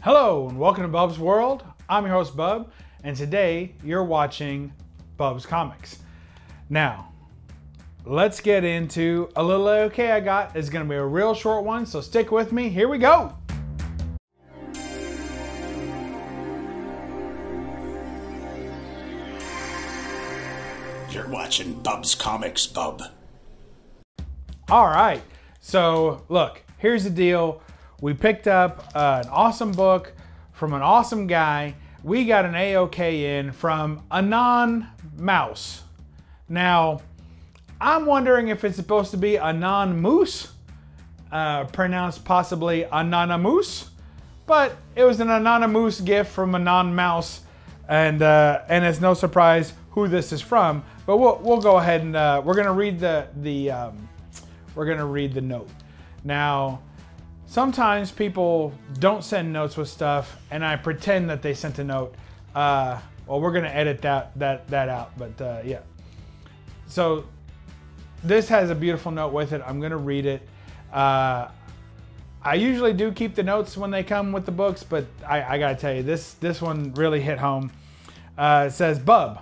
Hello and welcome to Bub's World. I'm your host Bub, and today you're watching Bub's Comics. Now, let's get into a little AOK I got. It's gonna be a real short one, so stick with me. Here we go. You're watching Bub's Comics, Bub. All right, so look, here's the deal. We picked up an awesome book from an awesome guy. We got an AOK in from Anon Mouse. Now, I'm wondering if it's supposed to be Anon Mouse, pronounced possibly Anonymous, but it was an Anonymous gift from Anon Mouse, and it's no surprise who this is from. But we'll go ahead and we're gonna read the note. Now, sometimes people don't send notes with stuff, and I pretend that they sent a note. Well, we're gonna edit that out, but yeah. So this has a beautiful note with it. I'm gonna read it. I usually do keep the notes when they come with the books, but I gotta tell you, this one really hit home. It says, "Bub,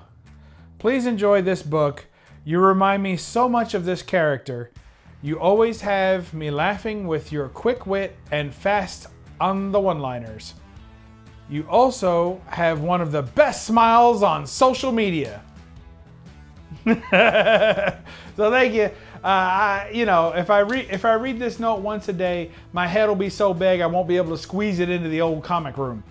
please enjoy this book. You remind me so much of this character. You always have me laughing with your quick wit and fast on the one-liners. You also have one of the best smiles on social media." So thank you. You know, if I read this note once a day, my head will be so big I won't be able to squeeze it into the old comic room.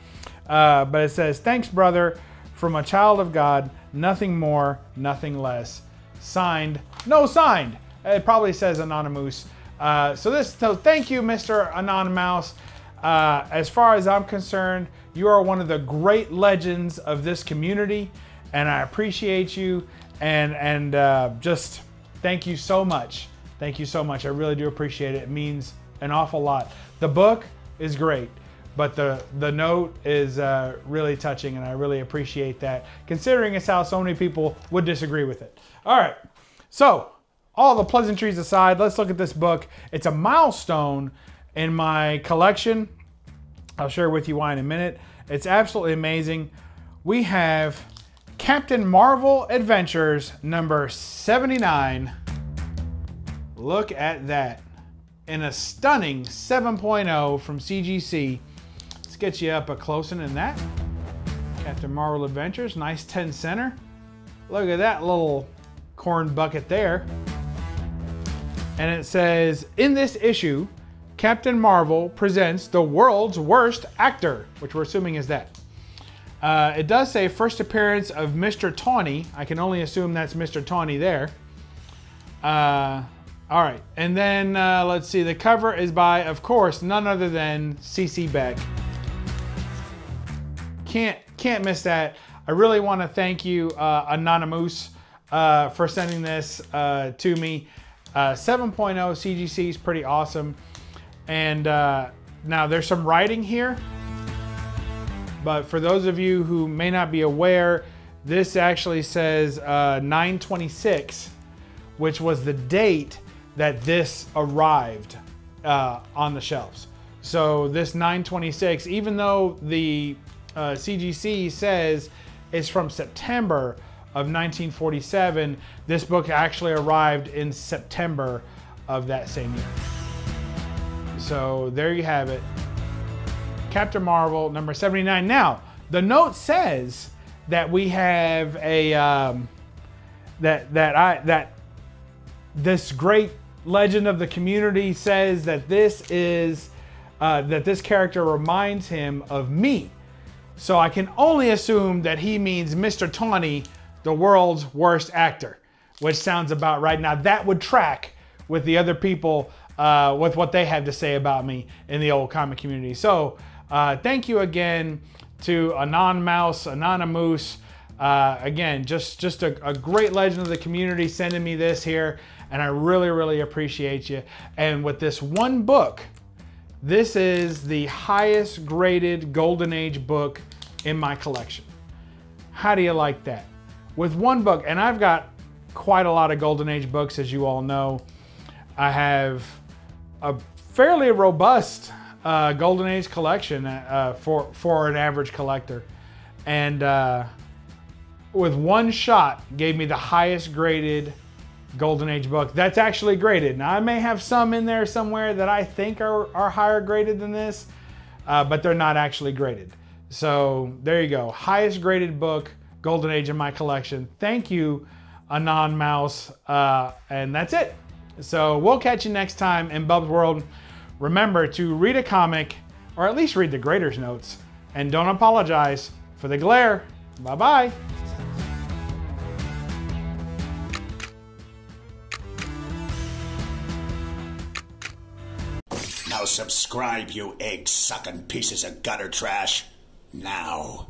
But it says, "Thanks, brother, from a child of God, nothing more, nothing less. Signed, no signed." It probably says Anonymous. So thank you, Mr. Anon Mouse. As far as I'm concerned, you are one of the great legends of this community, and I appreciate you. And just thank you so much. Thank you so much. I really do appreciate it. It means an awful lot. The book is great, but the note is really touching, and I really appreciate that, considering it's how so many people would disagree with it. All right, so all the pleasantries aside, let's look at this book. It's a milestone in my collection. I'll share with you why in a minute. It's absolutely amazing. We have Captain Marvel Adventures number 79. Look at that. In a stunning 7.0 from CGC. Let's get you up close in that. Captain Marvel Adventures, nice 10 center. Look at that little corn bucket there. And it says, in this issue, Captain Marvel presents the world's worst actor, which we're assuming is that. It does say first appearance of Mr. Tawny. I can only assume that's Mr. Tawny there. All right, and then let's see, the cover is by, of course, none other than CC Beck. Can't miss that. I really want to thank you, Anonymous, for sending this to me. 7.0 CGC is pretty awesome. And now there's some writing here, but for those of you who may not be aware, this actually says 9/26, which was the date that this arrived on the shelves. So this 9/26, even though the CGC says it's from September of 1947, this book actually arrived in September of that same year. So there you have it. Captain Marvel number 79. Now, the note says that we have a that this great legend of the community says that this is that this character reminds him of me. So I can only assume that he means Mr. Tawny, the world's worst actor, which sounds about right. Now that would track with the other people, with what they have to say about me in the old comic community. So thank you again to Anon Mouse, Anonymous. Again, just a great legend of the community sending me this here, and I really appreciate you. And with this one book, this is the highest graded Golden Age book in my collection. How do you like that? With one book, and I've got quite a lot of Golden Age books, as you all know. I have a fairly robust Golden Age collection for an average collector. And with one shot, gave me the highest graded Golden Age book that's actually graded. Now, I may have some in there somewhere that I think are higher graded than this, but they're not actually graded. So there you go. Highest graded book, Golden Age in my collection. Thank you, Anon Mouse. And that's it. So we'll catch you next time in Bub's World. Remember to read a comic, or at least read the grader's notes. And don't apologize for the glare. Bye-bye. Now subscribe, you egg-sucking pieces of gutter trash. Now.